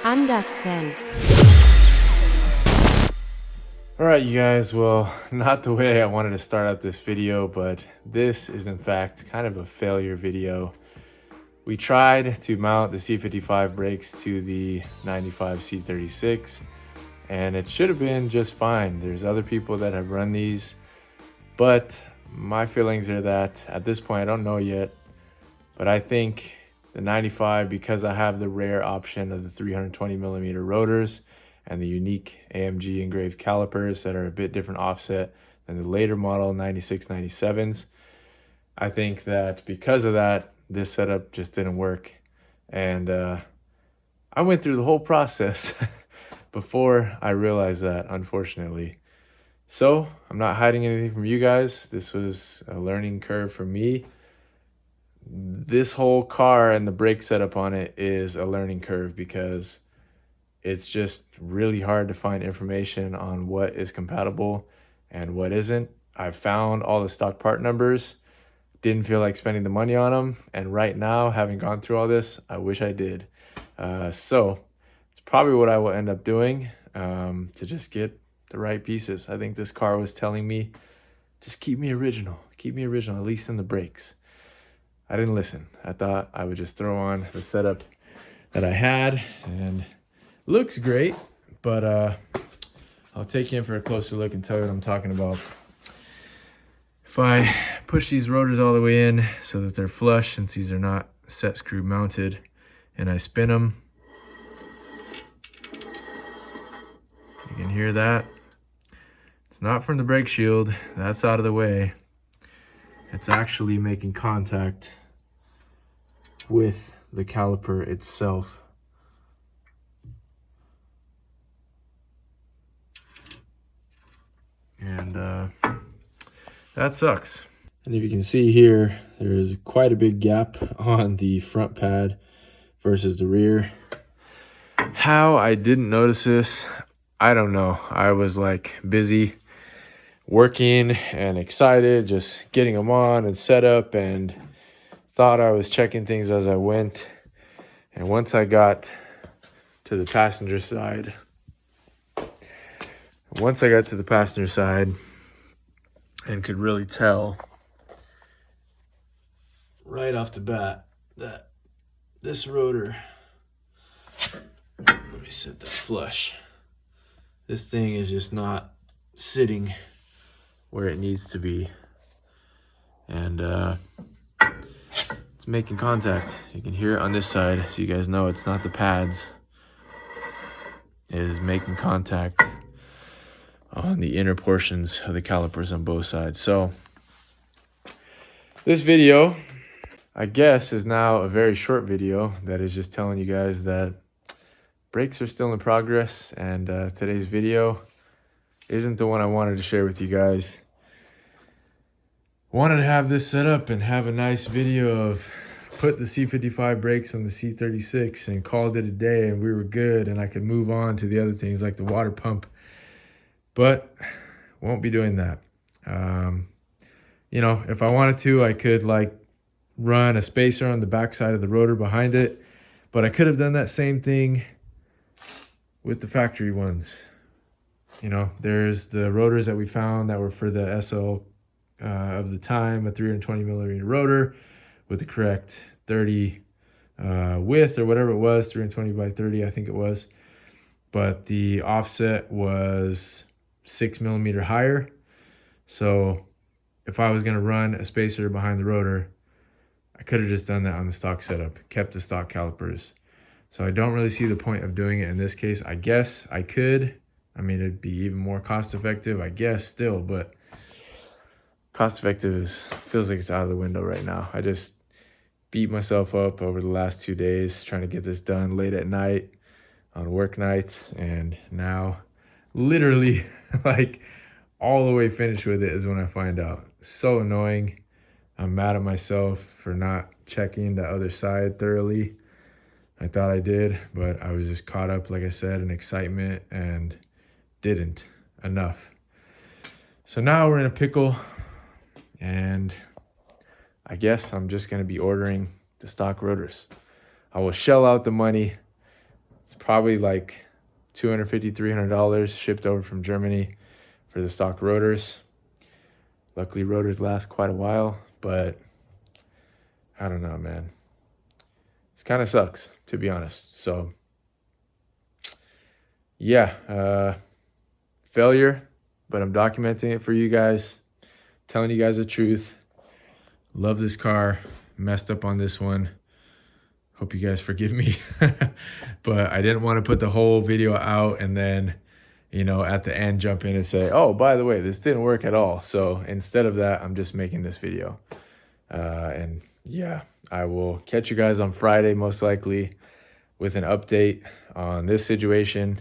Andersen. All right, you guys, well, not the way I wanted to start out this video, but this is in fact kind of a failure video. We tried to mount the C55 brakes to the 95 C36, and it should have been just fine. There's other people that have run these, but my feelings are that at this point, I don't know yet, but I think the 95, because I have the rare option of the 320 millimeter rotors and the unique AMG engraved calipers that are a bit different offset than the later model 96, 97s. I think that because of that, this setup just didn't work. And I went through the whole process before I realized that, unfortunately. So I'm not hiding anything from you guys. This was a learning curve for me. This whole car and the brake setup on it is a learning curve because it's just really hard to find information on what is compatible and what isn't. I found all the stock part numbers, didn't feel like spending the money on them, and right now, having gone through all this, I wish I did. So it's probably what I will end up doing to just get the right pieces. I think this car was telling me, just keep me original, at least in the brakes. I didn't listen. I thought I would just throw on the setup that I had, and looks great, but I'll take you in for a closer look and tell you what I'm talking about. If I push these rotors all the way in so that they're flush, since these are not set screw mounted, and I spin them, you can hear that. It's not from the brake shield, that's out of the way. It's actually making contact with the caliper itself. And that sucks. And if you can see here, there's quite a big gap on the front pad versus the rear. How I didn't notice this, I don't know. I was like busy working and excited, just getting them on and set up, and thought I was checking things as I went. And once I got to the passenger side, and could really tell right off the bat that this rotor, let me set that flush, this thing is just not sitting where it needs to be, and it's making contact. You can hear it on this side, so you guys know it's not the pads. It is making contact on the inner portions of the calipers on both sides. So this video, I guess, is now a very short video that is just telling you guys that brakes are still in progress, and today's video isn't the one I wanted to share with you guys. Wanted to have this set up and have a nice video of put the C55 brakes on the C36 and called it a day and we were good, and I could move on to the other things like the water pump. But won't be doing that. You know, if I wanted to, I could like run a spacer on the backside of the rotor behind it, but I could have done that same thing with the factory ones. You know, there's the rotors that we found that were for the SL of the time, a 320 millimeter rotor with the correct 30 width or whatever it was, 320 by 30, I think it was. But the offset was 6 millimeter higher. So if I was going to run a spacer behind the rotor, I could have just done that on the stock setup, kept the stock calipers. So I don't really see the point of doing it in this case. I guess I could. I mean, it'd be even more cost effective, I guess, still, but cost effective feels like it's out of the window right now. I just beat myself up over the last 2 days trying to get this done late at night on work nights, and now literally like all the way finished with it is when I find out. So annoying. I'm mad at myself for not checking the other side thoroughly. I thought I did, but I was just caught up, like I said, in excitement and didn't enough. So now we're in a pickle, and I guess I'm just going to be ordering the stock rotors. I will shell out the money. It's probably like $250, $300 shipped over from Germany for the stock rotors. Luckily, rotors last quite a while, but I don't know, man. It kind of sucks, to be honest. So, yeah, failure, but I'm documenting it for you guys, telling you guys the truth. Love this car, messed up on this one. Hope you guys forgive me. But I didn't want to put the whole video out and then, at the end jump in and say, oh, by the way, this didn't work at all. So instead of that, I'm just making this video. And yeah, I will catch you guys on Friday, most likely, with an update on this situation.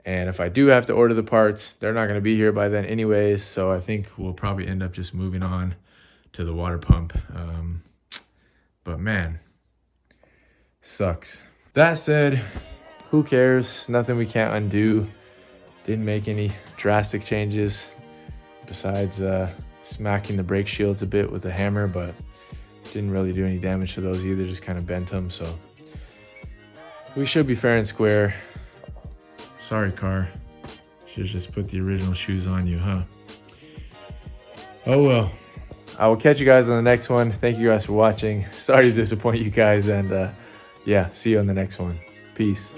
And if I do have to order the parts, they're not going to be here by then anyways. So I think we'll probably end up just moving on to the water pump. But man, sucks. That said, who cares? Nothing we can't undo. Didn't make any drastic changes besides smacking the brake shields a bit with a hammer, but didn't really do any damage to those either, just kind of bent them. So we should be fair and square. Sorry, car. Should have just put the original shoes on you, huh? Oh well. I will catch you guys on the next one. Thank you guys for watching. Sorry to disappoint you guys, and yeah, see you on the next one. Peace.